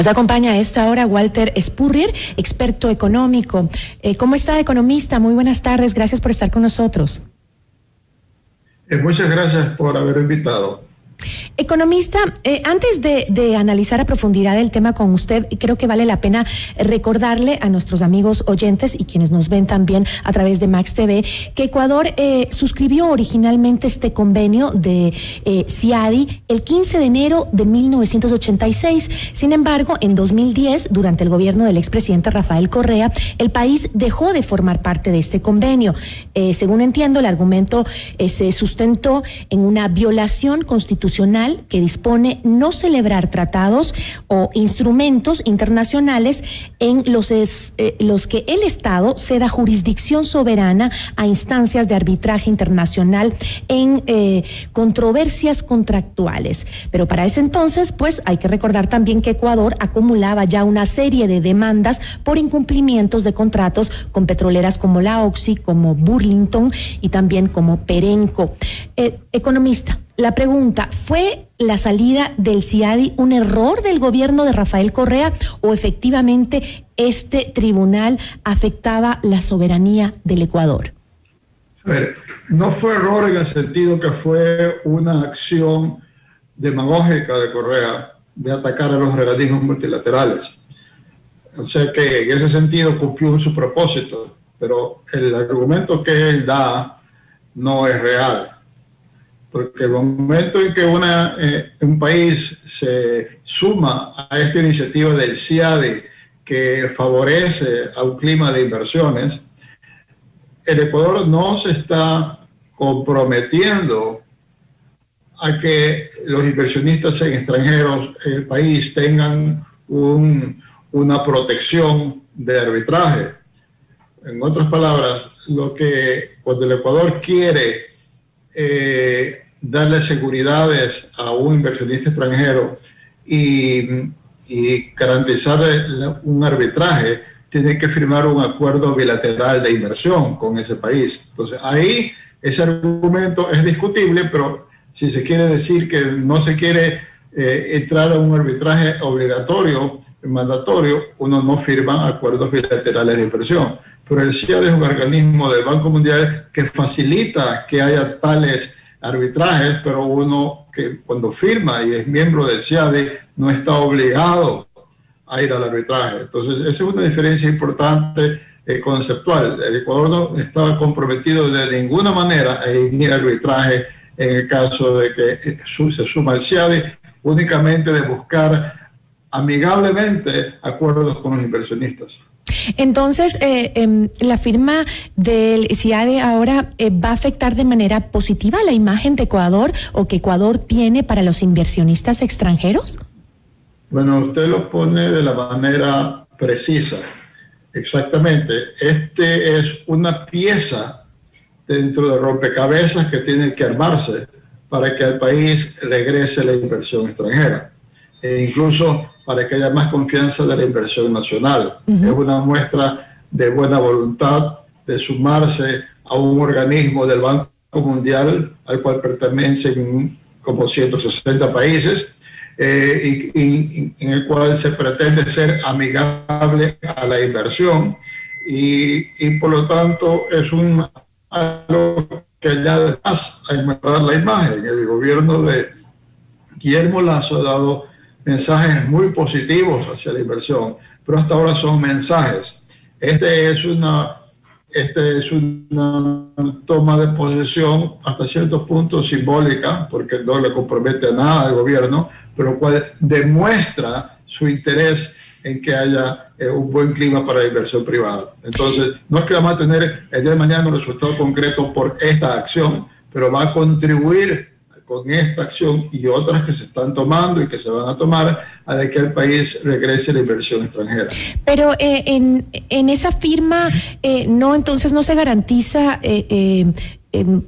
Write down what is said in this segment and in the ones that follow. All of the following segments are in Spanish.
Nos acompaña a esta hora Walter Spurrier, experto económico. ¿Cómo está, economista? Muy buenas tardes, gracias por estar con nosotros. Muchas gracias por haber invitado. Economista, antes de analizar a profundidad el tema con usted, creo que vale la pena recordarle a nuestros amigos oyentes y quienes nos ven también a través de Max TV que Ecuador suscribió originalmente este convenio de CIADI el 15 de enero de 1986. Sin embargo, en 2010, durante el gobierno del expresidente Rafael Correa, el país dejó de formar parte de este convenio. Según entiendo, el argumento se sustentó en una violación constitucional que dispone no celebrar tratados o instrumentos internacionales en los que el Estado ceda jurisdicción soberana a instancias de arbitraje internacional en controversias contractuales. Pero para ese entonces, pues hay que recordar también que Ecuador acumulaba ya una serie de demandas por incumplimientos de contratos con petroleras como la Oxy, como Burlington y también como Perenco. Economista, la pregunta, ¿fue la salida del CIADI un error del gobierno de Rafael Correa o efectivamente este tribunal afectaba la soberanía del Ecuador? A ver, no fue error en el sentido que fue una acción demagógica de Correa de atacar a los organismos multilaterales. O sea que en ese sentido cumplió su propósito, pero el argumento que él da no es real. Porque el momento en que un país se suma a esta iniciativa del CIADI que favorece a un clima de inversiones, el Ecuador no se está comprometiendo a que los inversionistas en extranjeros en el país tengan una protección de arbitraje. En otras palabras, cuando el Ecuador quiere darle seguridades a un inversionista extranjero y garantizarle un arbitraje, tiene que firmar un acuerdo bilateral de inversión con ese país. Entonces ahí ese argumento es discutible, pero si se quiere decir que no se quiere entrar a un arbitraje obligatorio, mandatorio, uno no firma acuerdos bilaterales de inversión. Pero el CIADI es un organismo del Banco Mundial que facilita que haya tales arbitrajes, pero uno que cuando firma y es miembro del CIADI no está obligado a ir al arbitraje. Entonces, esa es una diferencia importante conceptual. El Ecuador no estaba comprometido de ninguna manera a ir al arbitraje en el caso de que se suma al CIADI, únicamente de buscar amigablemente acuerdos con los inversionistas. Entonces, la firma del CIADI ahora va a afectar de manera positiva la imagen de Ecuador o que Ecuador tiene para los inversionistas extranjeros. Bueno, usted lo pone de la manera precisa. Exactamente. Este es una pieza dentro de rompecabezas que tiene que armarse para que al país regrese la inversión extranjera. E incluso para que haya más confianza de la inversión nacional. Es una muestra de buena voluntad de sumarse a un organismo del Banco Mundial al cual pertenecen como 160 países y en el cual se pretende ser amigable a la inversión y por lo tanto es algo que añade más a mejorar la imagen. El gobierno de Guillermo Lasso ha dado mensajes muy positivos hacia la inversión, pero hasta ahora son mensajes. Este es una toma de posesión hasta cierto punto simbólica, porque no le compromete a nada al gobierno, pero cual demuestra su interés en que haya un buen clima para la inversión privada. Entonces, no es que vamos a tener el día de mañana un resultado concreto por esta acción, pero va a contribuir con esta acción y otras que se están tomando y que se van a tomar a de que el país regrese la inversión extranjera. Pero en esa firma, entonces no se garantiza,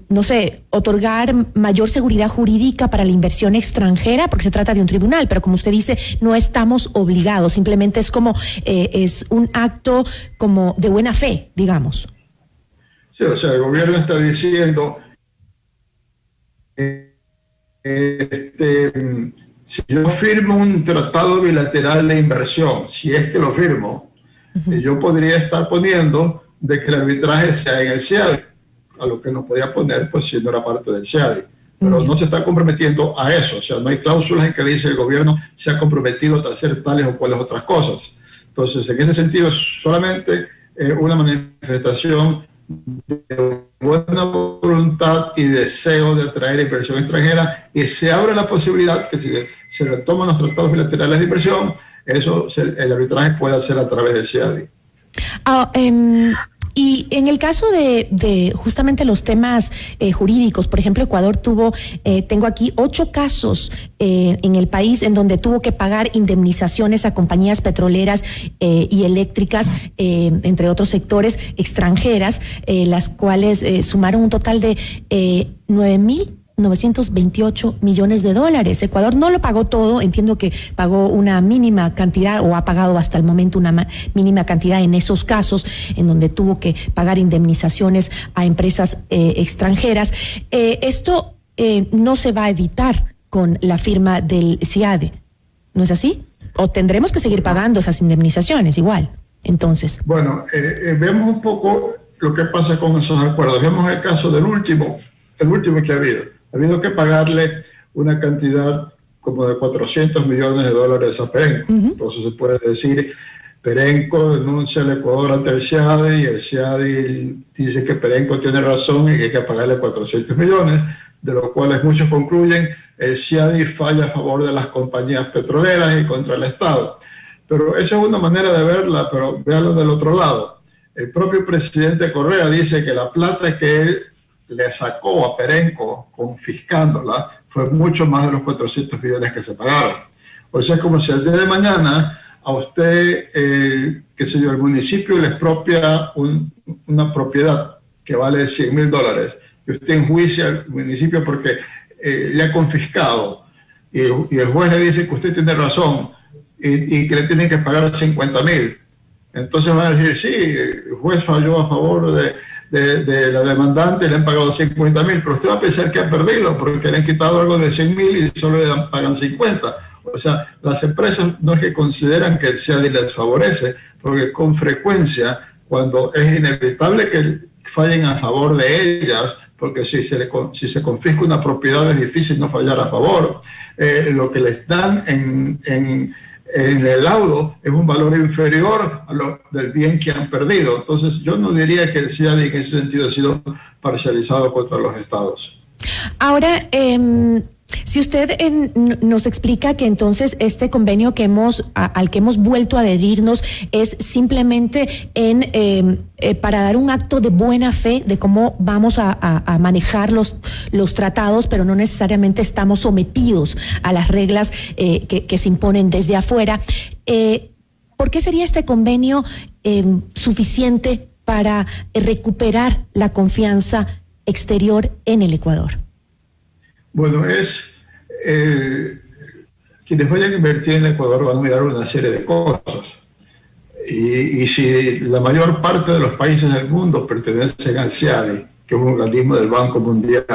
no sé, otorgar mayor seguridad jurídica para la inversión extranjera, porque se trata de un tribunal, pero como usted dice, no estamos obligados, simplemente es como, es un acto como de buena fe, digamos. Sí, o sea, el gobierno está diciendo Si yo firmo un tratado bilateral de inversión, si es que lo firmo, yo podría estar poniendo de que el arbitraje sea en el CIADI, a lo que no podía poner pues si no era parte del CIADI. Pero no se está comprometiendo a eso, o sea, no hay cláusulas en que dice el gobierno se ha comprometido a hacer tales o cuales otras cosas. Entonces, en ese sentido, es solamente una manifestación de buena voluntad y deseo de atraer inversión extranjera, y se abre la posibilidad que si se retoman los tratados bilaterales de inversión, eso el arbitraje puede hacer a través del CIADI. Y en el caso de justamente los temas jurídicos, por ejemplo, Ecuador tuvo, tengo aquí 8 casos en el país en donde tuvo que pagar indemnizaciones a compañías petroleras y eléctricas, entre otros sectores, extranjeras, las cuales sumaron un total de 9.928 millones de dólares. Ecuador no lo pagó todo, entiendo que pagó una mínima cantidad o ha pagado hasta el momento una mínima cantidad en esos casos en donde tuvo que pagar indemnizaciones a empresas extranjeras. Esto no se va a evitar con la firma del CIADI, ¿no es así? ¿O tendremos que seguir pagando esas indemnizaciones igual? Entonces. Bueno, vemos un poco lo que pasa con esos acuerdos. Vemos el caso del último que ha habido. Ha habido que pagarle una cantidad como de 400 millones de dólares a Perenco. Entonces se puede decir, Perenco denuncia al Ecuador ante el CIADI y el CIADI dice que Perenco tiene razón y que hay que pagarle 400 millones, de los cuales muchos concluyen el CIADI falla a favor de las compañías petroleras y contra el Estado. Pero esa es una manera de verla, pero véanlo del otro lado. El propio presidente Correa dice que la plata que él le sacó a Perenco confiscándola fue mucho más de los 400 millones que se pagaron. O sea, es como si el día de mañana a usted, qué sé yo, el municipio le expropia una propiedad que vale 100.000 dólares y usted enjuicia al municipio porque le ha confiscado y el juez le dice que usted tiene razón y que le tienen que pagar 50.000. Entonces van a decir, sí, el juez falló a favor de la demandante, le han pagado 50.000, pero usted va a pensar que ha perdido porque le han quitado algo de 100.000 y solo le pagan 50. O sea, las empresas no es que consideran que el CIADI les favorece, porque con frecuencia, cuando es inevitable que fallen a favor de ellas, porque si se confisca una propiedad es difícil no fallar a favor, lo que les dan en el laudo es un valor inferior a lo del bien que han perdido. Entonces yo no diría que el CIADI en ese sentido ha sido parcializado contra los estados. Ahora, si usted nos explica que entonces este convenio al que hemos vuelto a adherirnos es simplemente para dar un acto de buena fe de cómo vamos a manejar los tratados, pero no necesariamente estamos sometidos a las reglas que se imponen desde afuera. ¿Por qué sería este convenio suficiente para recuperar la confianza exterior en el Ecuador? Bueno, quienes vayan a invertir en el Ecuador van a mirar una serie de cosas. Y si la mayor parte de los países del mundo pertenecen al CIADI, que es un organismo del Banco Mundial,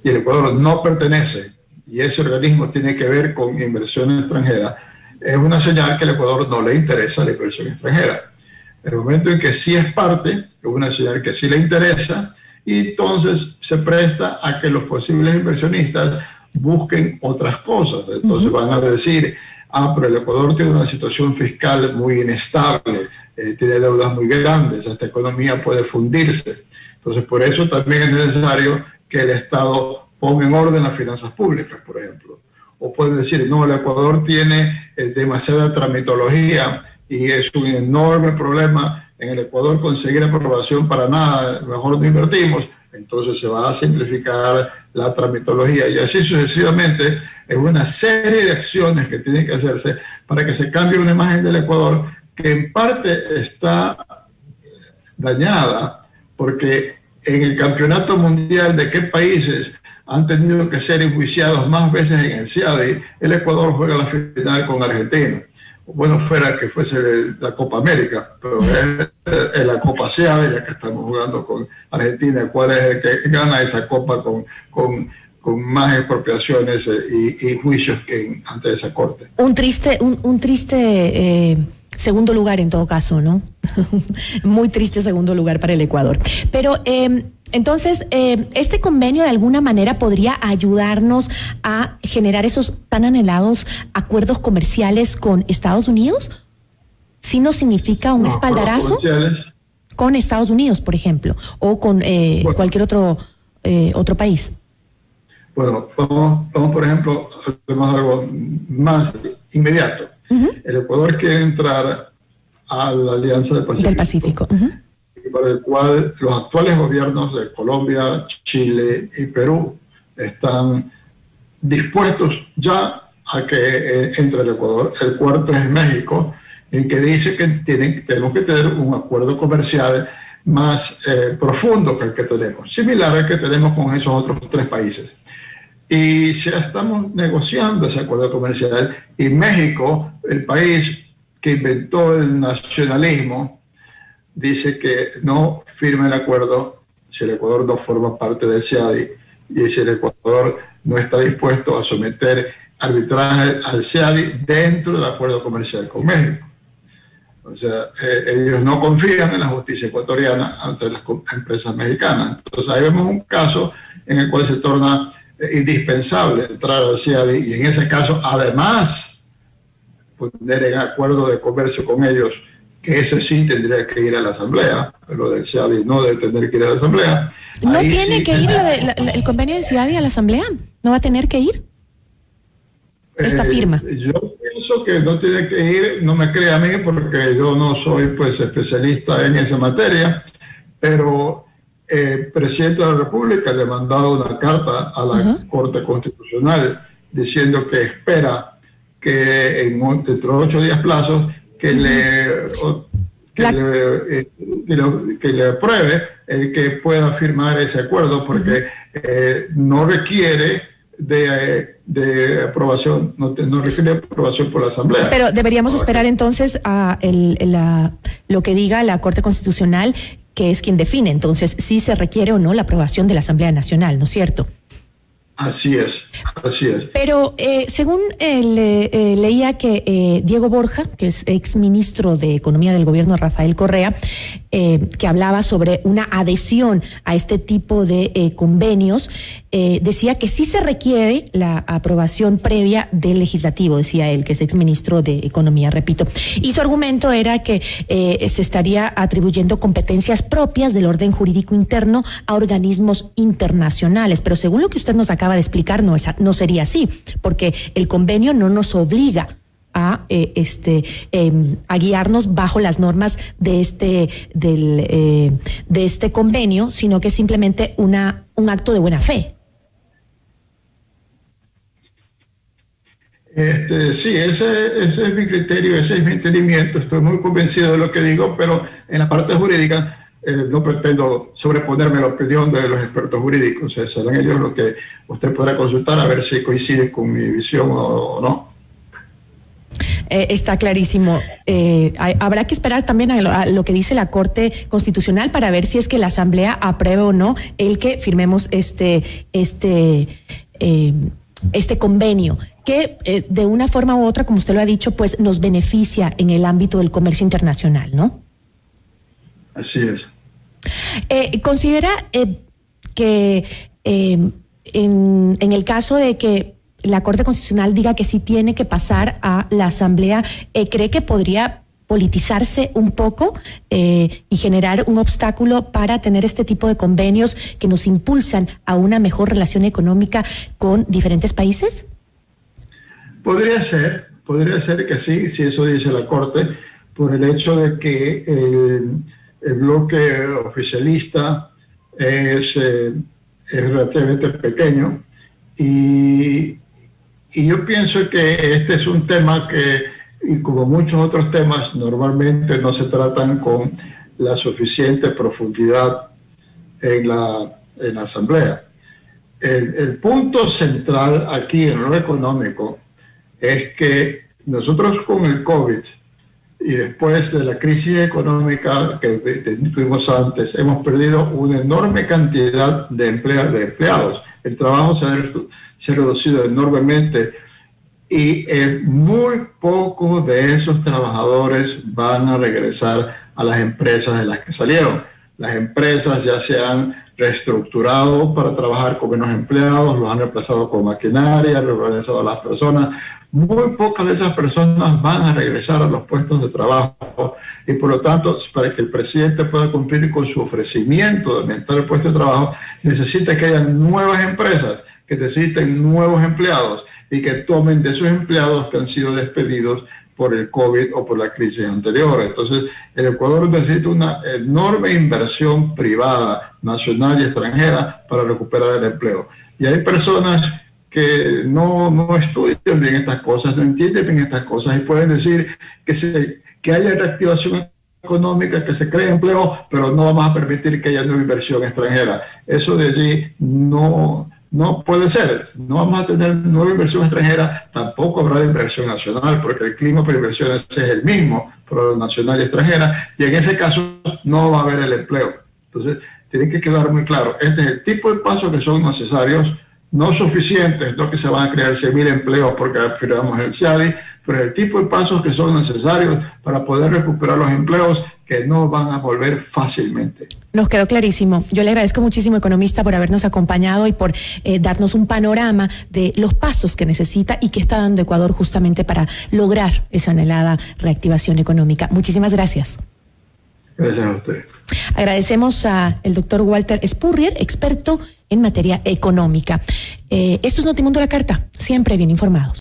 y el Ecuador no pertenece, y ese organismo tiene que ver con inversión extranjera, es una señal que al Ecuador no le interesa la inversión extranjera. En el momento en que sí es parte, es una señal que sí le interesa, y entonces se presta a que los posibles inversionistas busquen otras cosas. Entonces van a decir, pero el Ecuador tiene una situación fiscal muy inestable, tiene deudas muy grandes, esta economía puede fundirse. Entonces por eso también es necesario que el Estado ponga en orden las finanzas públicas, por ejemplo. O pueden decir, no, el Ecuador tiene demasiada tramitología y es un enorme problema en el Ecuador conseguir aprobación para nada, mejor no invertimos. Entonces se va a simplificar la tramitología y así sucesivamente. Es una serie de acciones que tienen que hacerse para que se cambie una imagen del Ecuador que en parte está dañada porque en el campeonato mundial de qué países han tenido que ser enjuiciados más veces en el CIADI, el Ecuador juega la final con Argentina. Bueno, fuera que fuese la Copa América, pero es la Copa CIADI la que estamos jugando con Argentina. ¿Cuál es el que gana esa Copa con con más expropiaciones y juicios que ante esa corte. Un triste segundo lugar en todo caso, ¿no? Muy triste segundo lugar para el Ecuador. Pero entonces, ¿este convenio de alguna manera podría ayudarnos a generar esos tan anhelados acuerdos comerciales con Estados Unidos? ¿Sí nos significa un espaldarazo con Estados Unidos, por ejemplo, o con cualquier otro país? Bueno, vamos por ejemplo, hablemos de algo más inmediato. El Ecuador quiere entrar a la Alianza del Pacífico. Para el cual los actuales gobiernos de Colombia, Chile y Perú están dispuestos ya a que entre el Ecuador. El cuarto es México, el que dice que tenemos que tener un acuerdo comercial más profundo que el que tenemos, similar al que tenemos con esos otros 3 países. Y ya estamos negociando ese acuerdo comercial, y México, el país que inventó el nacionalismo, dice que no firme el acuerdo si el Ecuador no forma parte del CEADI, y si el Ecuador no está dispuesto a someter arbitraje al CEADI dentro del acuerdo comercial con México. O sea, ellos no confían en la justicia ecuatoriana ante las empresas mexicanas. Entonces ahí vemos un caso en el cual se torna indispensable entrar al CEADI, y en ese caso además poner en acuerdo de comercio con ellos, que ese sí tendría que ir a la Asamblea, lo del CEADI no debe tener que ir a la Asamblea. ¿No ahí tiene que ir el convenio de CEADI a la Asamblea? ¿No va a tener que ir esta firma? Yo pienso que no tiene que ir, no me crea a mí porque yo no soy pues especialista en esa materia, pero el presidente de la República le ha mandado una carta a la Corte Constitucional diciendo que espera que dentro de 8 días plazos que le apruebe el que pueda firmar ese acuerdo, porque no requiere de aprobación, no requiere aprobación por la Asamblea. Pero deberíamos esperar entonces a lo que diga la Corte Constitucional, que es quien define entonces si se requiere o no la aprobación de la Asamblea Nacional, ¿no es cierto? Así es, así es. Pero según leía que Diego Borja, que es exministro de Economía del gobierno de Rafael Correa, que hablaba sobre una adhesión a este tipo de convenios, decía que sí se requiere la aprobación previa del legislativo, decía él, que es exministro de Economía, repito. Y su argumento era que se estaría atribuyendo competencias propias del orden jurídico interno a organismos internacionales. Pero según lo que usted nos acaba de explicar, no sería así, porque el convenio no nos obliga a guiarnos bajo las normas de este convenio, sino que es simplemente un acto de buena fe. Sí, ese es mi criterio, ese es mi entendimiento. Estoy muy convencido de lo que digo, pero en la parte jurídica no pretendo sobreponerme a la opinión de los expertos jurídicos. Serán ellos los que usted podrá consultar a ver si coincide con mi visión o no. Está clarísimo. Habrá que esperar también a lo que dice la Corte Constitucional para ver si es que la Asamblea aprueba o no el que firmemos este convenio, que de una forma u otra, como usted lo ha dicho, pues nos beneficia en el ámbito del comercio internacional, ¿no? Así es. ¿Considera que en el caso de que la Corte Constitucional diga que sí tiene que pasar a la Asamblea, cree que podría politizarse un poco y generar un obstáculo para tener este tipo de convenios que nos impulsan a una mejor relación económica con diferentes países? Podría ser que sí, si eso dice la Corte, por el hecho de que el bloque oficialista es relativamente pequeño, y yo pienso que este es un tema que, y como muchos otros temas, normalmente no se tratan con la suficiente profundidad en la Asamblea. El punto central aquí en lo económico es que nosotros con el COVID y después de la crisis económica que tuvimos antes, hemos perdido una enorme cantidad de empleados, El trabajo se ha reducido enormemente y muy pocos de esos trabajadores van a regresar a las empresas de las que salieron. Las empresas ya se han reestructurado para trabajar con menos empleados, los han reemplazado con maquinaria, reorganizado a las personas. Muy pocas de esas personas van a regresar a los puestos de trabajo y por lo tanto, para que el presidente pueda cumplir con su ofrecimiento de aumentar el puesto de trabajo, necesita que haya nuevas empresas, que necesiten nuevos empleados y que tomen de esos empleados que han sido despedidos por el COVID o por la crisis anterior. Entonces, el Ecuador necesita una enorme inversión privada, nacional y extranjera para recuperar el empleo. Y hay personas que no estudian bien estas cosas, no entienden bien estas cosas y pueden decir que haya reactivación económica, que se cree empleo, pero no vamos a permitir que haya nueva inversión extranjera. Eso de allí no puede ser. No vamos a tener nueva inversión extranjera, tampoco habrá inversión nacional, porque el clima para inversiones es el mismo para la nacional y extranjera, y en ese caso no va a haber el empleo. Entonces, tiene que quedar muy claro, este es el tipo de pasos que son necesarios, no suficientes, no que se van a crear 100.000 empleos porque firmamos el CIADI, pero el tipo de pasos que son necesarios para poder recuperar los empleos que no van a volver fácilmente. Nos quedó clarísimo. Yo le agradezco muchísimo, economista, por habernos acompañado y por darnos un panorama de los pasos que necesita y que está dando Ecuador justamente para lograr esa anhelada reactivación económica. Muchísimas gracias. Gracias a usted. Agradecemos al doctor Walter Spurrier, experto en materia económica. Esto es Notimundo La Carta, siempre bien informados.